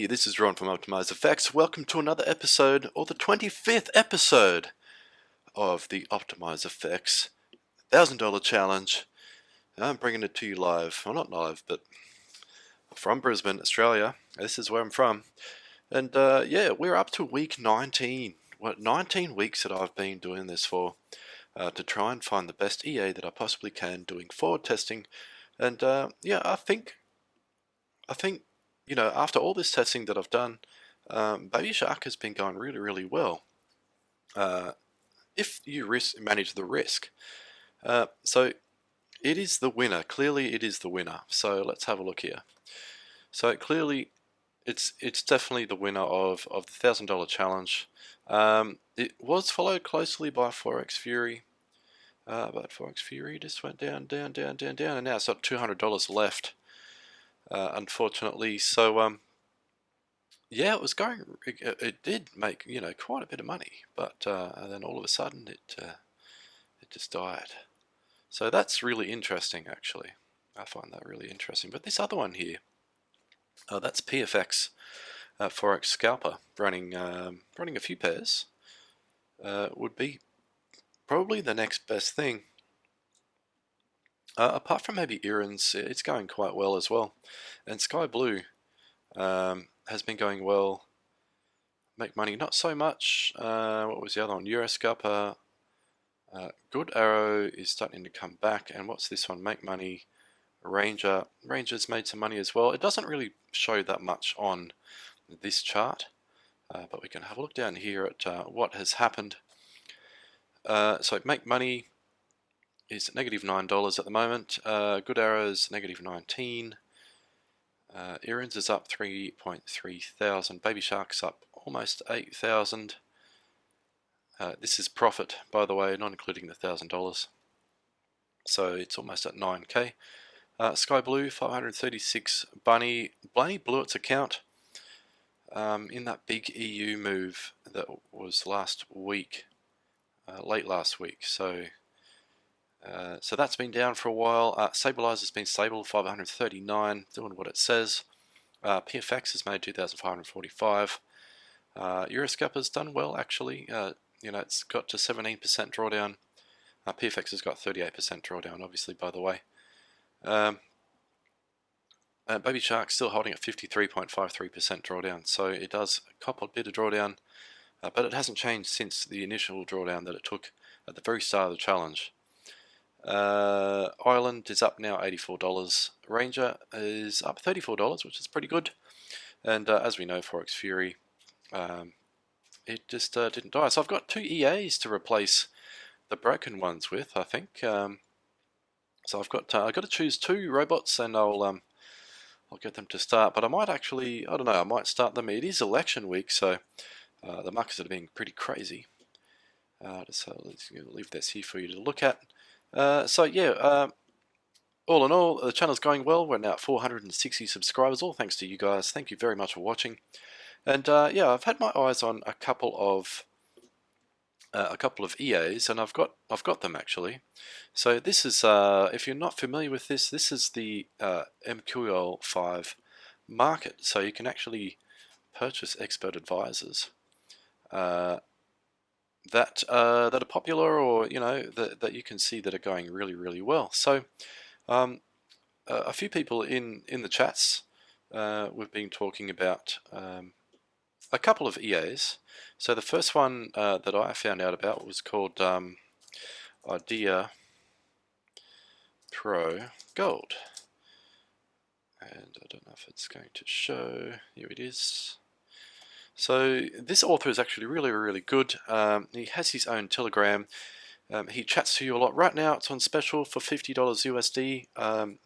this is Ron from Optimize Effects. Welcome to another episode, or the 25th episode of the Optimize Effects $1,000 Challenge. I'm bringing it to you live, well not live, but from Brisbane, Australia. This is where I'm from. And yeah, we're up to week 19. 19 weeks that I've been doing this for, to try and find the best EA that I possibly can, doing forward testing. And yeah, I think, you know, after all this testing that I've done, Baby Shark has been going really, really well. If you manage the risk. So it is the winner. Clearly it is the winner. So let's have a look here. So clearly it's definitely the winner of the $1,000 challenge. It was followed closely by Forex Fury. But Forex Fury just went down, and now it's got $200 left. Unfortunately, so yeah, it was going. It did make, you know, quite a bit of money, but and then all of a sudden it just died. So that's really interesting, actually. I find that really interesting. But this other one here, that's PFX Forex Scalper running a few pairs. Would be probably the next best thing. Apart from maybe Iran's, it's going quite well as well. And Sky Blue has been going well. Make money, not so much. What was the other one? Euroscalper. Good Arrow is starting to come back. And what's this one? Make Money. Ranger. Ranger's made some money as well. It doesn't really show that much on this chart. But we can have a look down here at what has happened. So Make Money is negative $9 at the moment. Good Arrow's negative 19. Erin's is up 3.3 thousand. Baby Shark's up almost 8,000. This is profit, by the way, not including the $1,000. So it's almost at 9k. Sky Blue 536. Bunny blew its account in that big EU move that was last week, late last week. So that's been down for a while. Stabilizer's been stable, 539, doing what it says. PFX has made 2,545. Euroscalper's done well, actually. You know, it's got to 17% drawdown. PFX has got 38% drawdown, obviously, by the way. Baby Shark's still holding at 53.53% drawdown, so it does cop a bit of drawdown, but it hasn't changed since the initial drawdown that it took at the very start of the challenge. Island is up now $84. Ranger is up $34, which is pretty good. And as we know, Forex Fury, it just didn't die. So I've got two EAs to replace the broken ones with, I think. So I've got to choose two robots, and I'll get them to start. But I might actually, I don't know, I might start them. It is election week, so the markets are being pretty crazy. So let's leave this here for you to look at. So yeah, all in all, the channel's going well. We're now at 460 subscribers, all thanks to you guys. Thank you very much for watching. And yeah, I've had my eyes on a couple of EAs, and I've got them actually. So this is, if you're not familiar with this, this is the MQL5 market. So you can actually purchase expert advisors that are popular, or you know, that you can see that are going really, really well. So a few people in the chats, we've been talking about a couple of EAs. So the first one that I found out about was called Idea Pro Gold, and I don't know if it's going to show. Here it is. So this author is actually really, really good. He has his own Telegram. He chats to you a lot. Right now it's on special for $50 USD.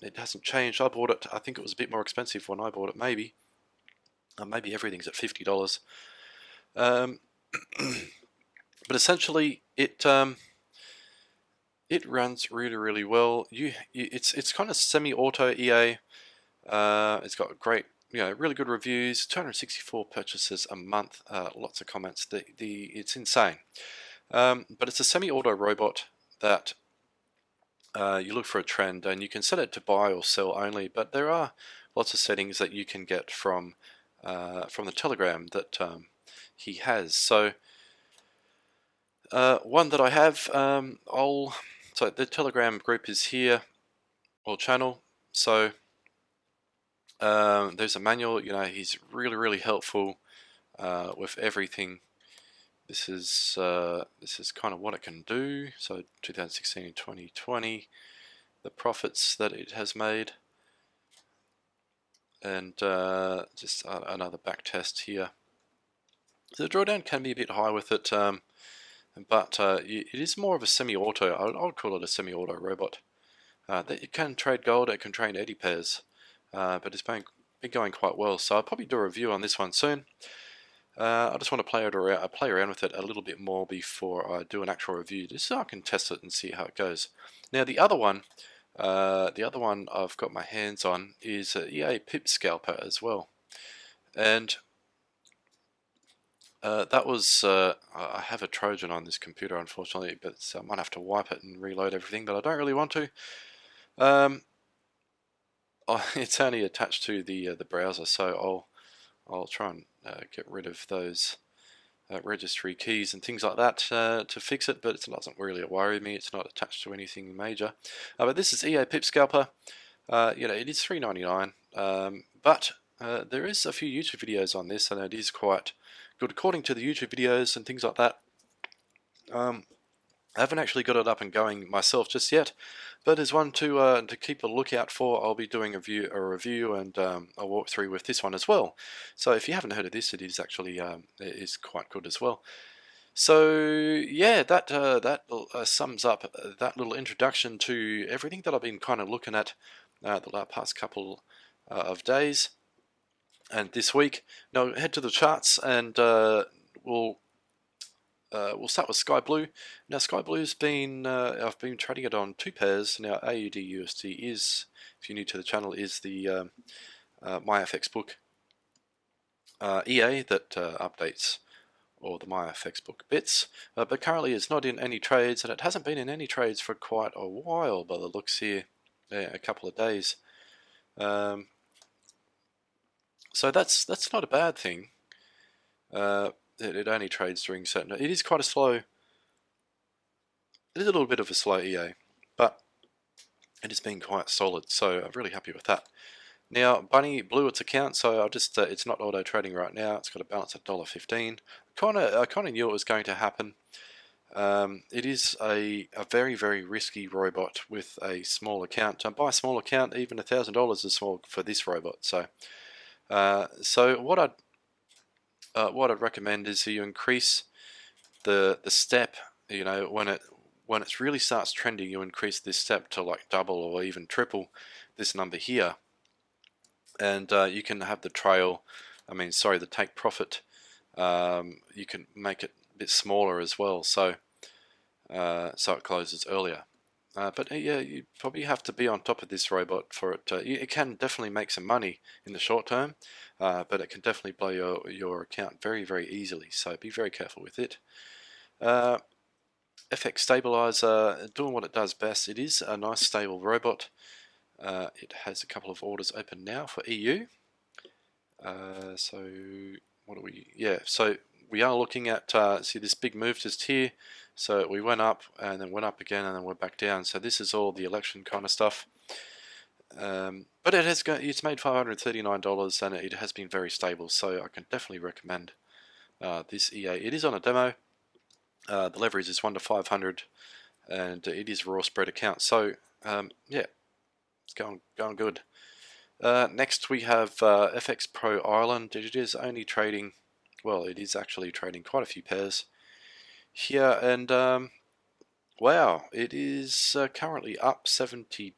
It hasn't changed. I bought it, I think it was a bit more expensive when I bought it, maybe. Maybe everything's at $50. But essentially it runs really, really well. It's kind of semi-auto EA. It's got great, you know, really good reviews, 264 purchases a month, lots of comments. It's insane. But it's a semi-auto robot that you look for a trend, and you can set it to buy or sell only, but there are lots of settings that you can get from from the Telegram that he has. So one that I have, so the Telegram group is here, or channel. So there's a manual. You know, he's really helpful with everything. This is kind of what it can do. So 2016 and 2020, the profits that it has made, and just another back test here. So the drawdown can be a bit high with it, but it is more of a semi-auto. I would call it a semi-auto robot. That it can trade gold, it can trade eddy pairs, but it's been going quite well. So I'll probably do a review on this one soon. I just want to play around with it a little bit more before I do an actual review, just so I can test it and see how it goes. Now the other one I've got my hands on is EA Pip Scalper as well, and that was I have a Trojan on this computer, unfortunately, but I might have to wipe it and reload everything, but I don't really want to. It's only attached to the browser, so I'll try and get rid of those registry keys and things like that to fix it, but it doesn't really worry me. It's not attached to anything major. But this is EA Pip Scalper. You know, it is $3.99, but there is a few YouTube videos on this, and it is quite good according to the YouTube videos and things like that. I haven't actually got it up and going myself just yet, but as one to keep a lookout for. I'll be doing a review and a walkthrough with this one as well. So if you haven't heard of this, it is actually it is quite good as well. So yeah, that sums up that little introduction to everything that I've been kind of looking at the past couple of days and this week. Now head to the charts, and we'll start with Sky Blue. Now Sky Blue's been I've been trading it on two pairs. Now AUD USD is, if you're new to the channel, is the MyFX book EA that updates all the MyFX book bits, but currently it's not in any trades, and it hasn't been in any trades for quite a while by the looks here, a couple of days. So that's not a bad thing. It only trades during certain. It is quite a slow. It is a little bit of a slow EA, but it has been quite solid. So I'm really happy with that. Now Bunny blew its account, so it's not auto trading right now. It's got a balance at $1.15. I kind of knew it was going to happen. It is a very risky robot with a small account. By a small account, even $1,000 is small for this robot. So what I'd recommend is you increase the step. You know, when it really starts trending, you increase this step to like double or even triple this number here, and you can have the trail. The take profit. You can make it a bit smaller as well, so it closes earlier. But yeah, you probably have to be on top of this robot for it. It can definitely make some money in the short term, but it can definitely blow your account very easily. So be very careful with it. FX Stabilizer, doing what it does best. It is a nice stable robot. It has a couple of orders open now for EU. So what do we? Yeah, so we are looking at see this big move just here. So we went up and then went up again and then we're back down. So this is all the election kind of stuff. But it's made $539 and it has been very stable. So I can definitely recommend this EA. It is on a demo. The leverage is 1 to 500, and it is a raw spread account. So yeah, it's going good. Next we have FX Pro Ireland. It is only trading. Well, it is actually trading quite a few pairs here, and wow, it is currently up $70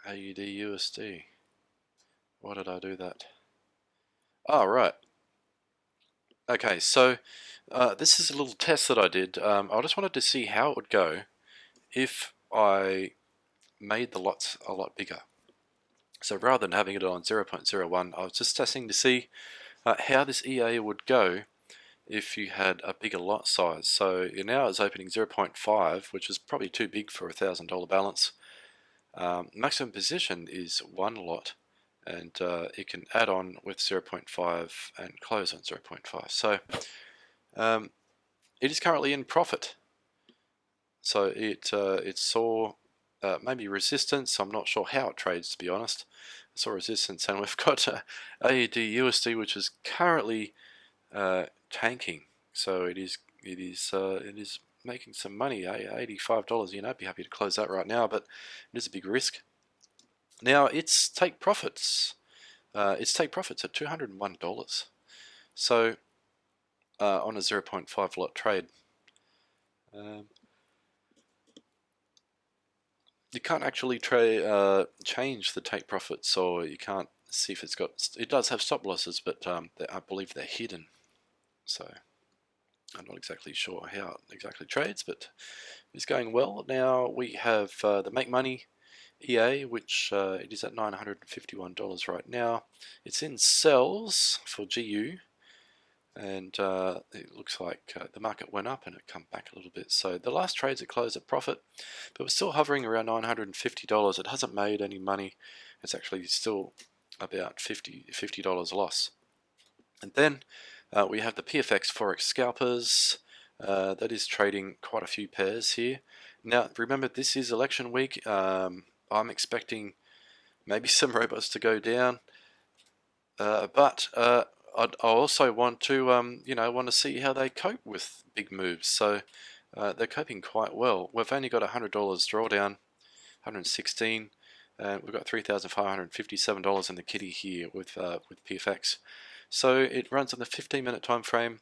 AUD USD. Why did I do that? Oh, right. Okay, so this is a little test that I did. I just wanted to see how it would go if I made the lots a lot bigger. So rather than having it on 0.01, I was just testing to see how this EA would go if you had a bigger lot size. So now it's opening 0.5, which is probably too big for a $1,000 balance. Maximum position is 1 lot, and it can add on with 0.5 and close on 0.5. So it is currently in profit. So it saw maybe resistance. I'm not sure how it trades, to be honest. It saw resistance, and we've got AUD USD, which is currently tanking. So it is making some money. $85. I'd be happy to close that right now, but it is a big risk. Now its take profits. Its take profits at $201. So on a 0.5 lot trade. You can't actually change the take profits, or you can't see if it's got. It does have stop losses, but I believe they're hidden. So I'm not exactly sure how it exactly trades, but it's going well. Now we have the Make Money EA, which it is at $951 right now. It's in sells for GU, and it looks like the market went up and it come back a little bit. So the last trades it closed at profit, but we're still hovering around $950. It hasn't made any money. It's actually still about $50 loss. And then we have the PFX Forex Scalpers. That is trading quite a few pairs here. Now remember, this is election week. I'm expecting maybe some robots to go down, but I also want to want to see how they cope with big moves. So they're coping quite well. We've only got $100 drawdown, 116, and we've got $3,557 in the kitty here with PFX. So it runs on the 15-minute time frame.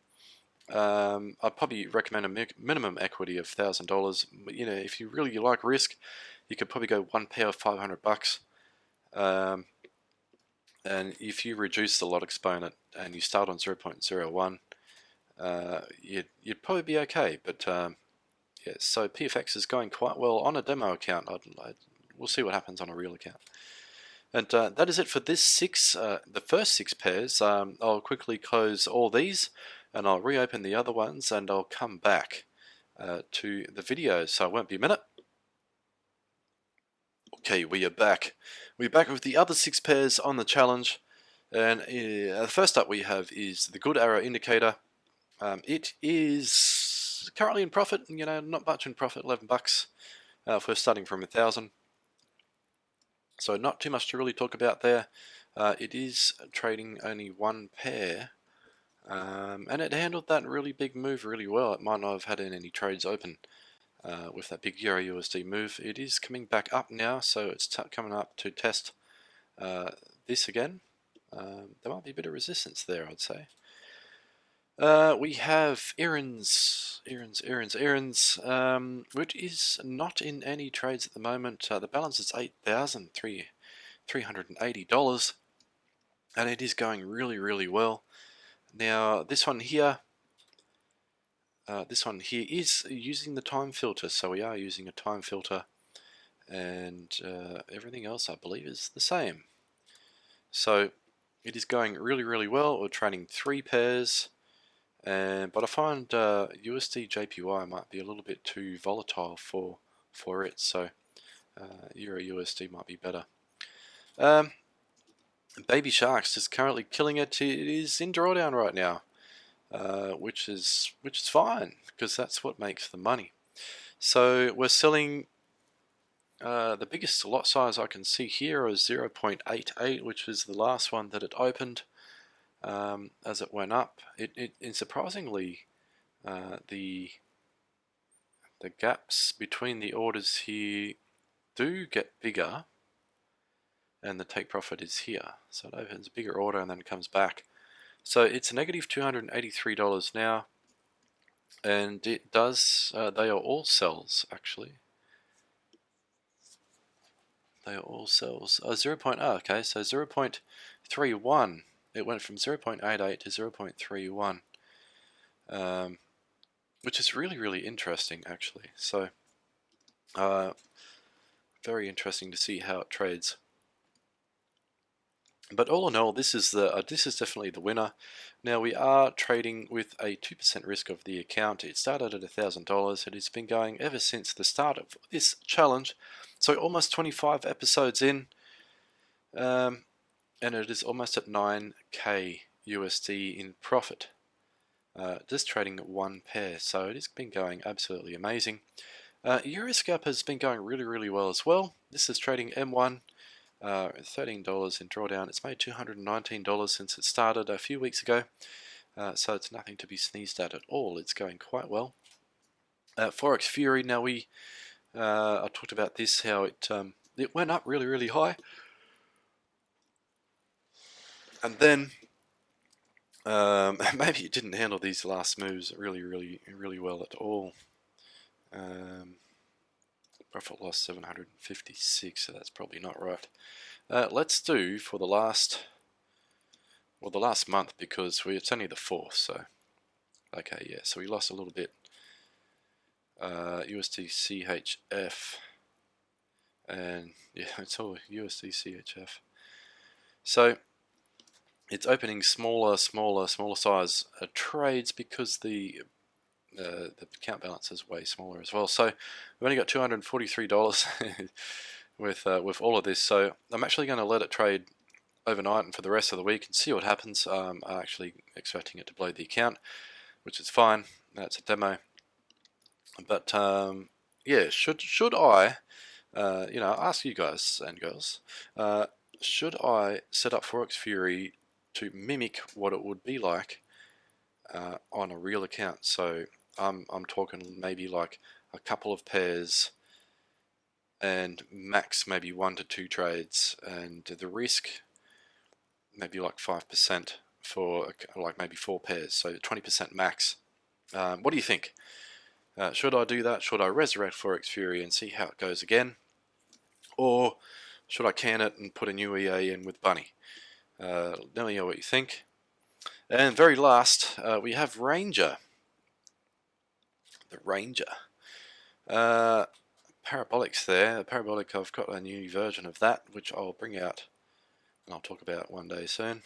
I'd probably recommend a minimum equity of $1,000. If you really like risk, you could probably go one pair of $500. And if you reduce the lot exponent and you start on 0.01, you'd probably be okay. But yeah, so PFX is going quite well on a demo account. We'll see what happens on a real account. And that is it for this the first 6 pairs. I'll quickly close all these, and I'll reopen the other ones, and I'll come back to the video. So it won't be a minute. Okay, we are back. We're back with the other 6 pairs on the challenge, and the first up we have is the good arrow indicator. It is currently in profit. Not much in profit, $11 if we're starting from 1,000. So not too much to really talk about there. It is trading only one pair, and it handled that really big move really well. It might not have had any trades open with that big Euro USD move. It is coming back up now, so it's coming up to test this again. There might be a bit of resistance there, I'd say. We have Errands, which is not in any trades at the moment. The balance is $8,380, and it is going really, really well. Now this one here is using the time filter, so we are using a time filter, and everything else I believe is the same. So it is going really, really well. We're trading 3 pairs. But I find USD JPY might be a little bit too volatile for it, so Euro USD might be better. Baby Sharks is currently killing it. It is in drawdown right now, which is fine, because that's what makes the money. So we're selling. The biggest lot size I can see here is 0.88, which was the last one that it opened. As it went up, it surprisingly, the gaps between the orders here do get bigger, and the take profit is here. So it opens a bigger order and then comes back. So it's a negative $283 now, and it does. They are all sells actually. They are all sells. Okay, so 0.31. It went from 0.88 to 0.31, which is really, really interesting, actually. So, very interesting to see how it trades. But all in all, this is definitely the winner. Now we are trading with a 2% risk of the account. It started at $1,000. It has been going ever since the start of this challenge. So almost 25 episodes in. and it is almost at 9k USD in profit. Just trading one pair, so it has been going absolutely amazing. Euroscalp has been going really well as well. This is trading M1, $13 in drawdown. It's made $219 since it started a few weeks ago, so it's nothing to be sneezed at all. It's going quite well. Forex Fury, now I talked about this, how it went up really high, and then maybe it didn't handle these last moves really well at all. Profit loss 756, so that's probably not right. Let's do for the last month, because it's only the 4th, so okay, yeah, so we lost a little bit. USD CHF, and yeah, it's all USD CHF. So it's opening smaller size trades because the account balance is way smaller as well. So we've only got $243 with all of this. So I'm actually going to let it trade overnight and for the rest of the week and see what happens. I'm actually expecting it to blow the account, which is fine. That's a demo. But yeah, should I, ask you guys and girls, should I set up Forex Fury to mimic what it would be like on a real account? So I'm talking maybe like a couple of pairs and max maybe 1 to 2 trades, and the risk maybe like 5% for like maybe 4 pairs, so 20% max. What do you think? Should I do that? Should I resurrect Forex Fury and see how it goes again? Or should I can it and put a new EA in with Bunny? Let me know what you think. And very last, we have Ranger. The Ranger. Parabolics there. The Parabolic, I've got a new version of that, which I'll bring out and I'll talk about one day soon.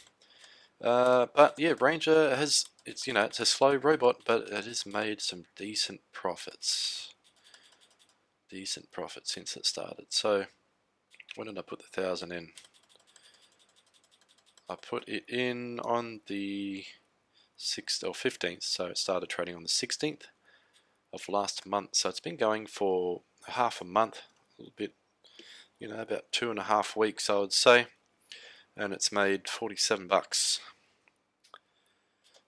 But yeah, Ranger has, it's a slow robot, but it has made some decent profits. Decent profit since it started. So when did I put the 1,000 in? I put it in on the 6th or 15th, so it started trading on the 16th of last month. So it's been going for half a month, a little bit, about 2.5 weeks, I would say, and it's made 47 bucks.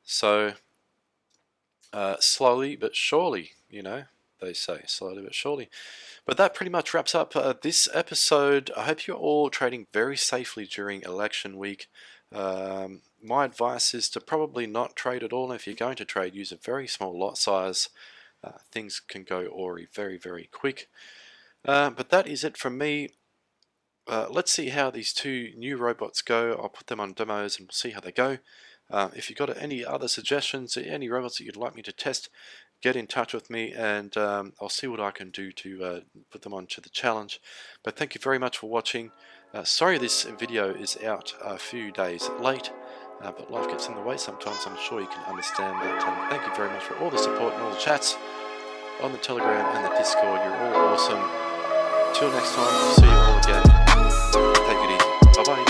So slowly but surely, they say, slowly but surely. But that pretty much wraps up this episode. I hope you're all trading very safely during election week. My advice is to probably not trade at all. If you're going to trade, use a very small lot size. Things can go awry very quick. But that is it from me. Let's see how these 2 new robots go. I'll put them on demos and we'll see how they go. If you've got any other suggestions, any robots that you'd like me to test, get in touch with me and I'll see what I can do to put them onto the challenge. But thank you very much for watching. Sorry this video is out a few days late, but life gets in the way sometimes. I'm sure you can understand that. Thank you very much for all the support and all the chats on the Telegram and the Discord. You're all awesome. Till next time, I'll see you all again. Take it easy. Bye bye.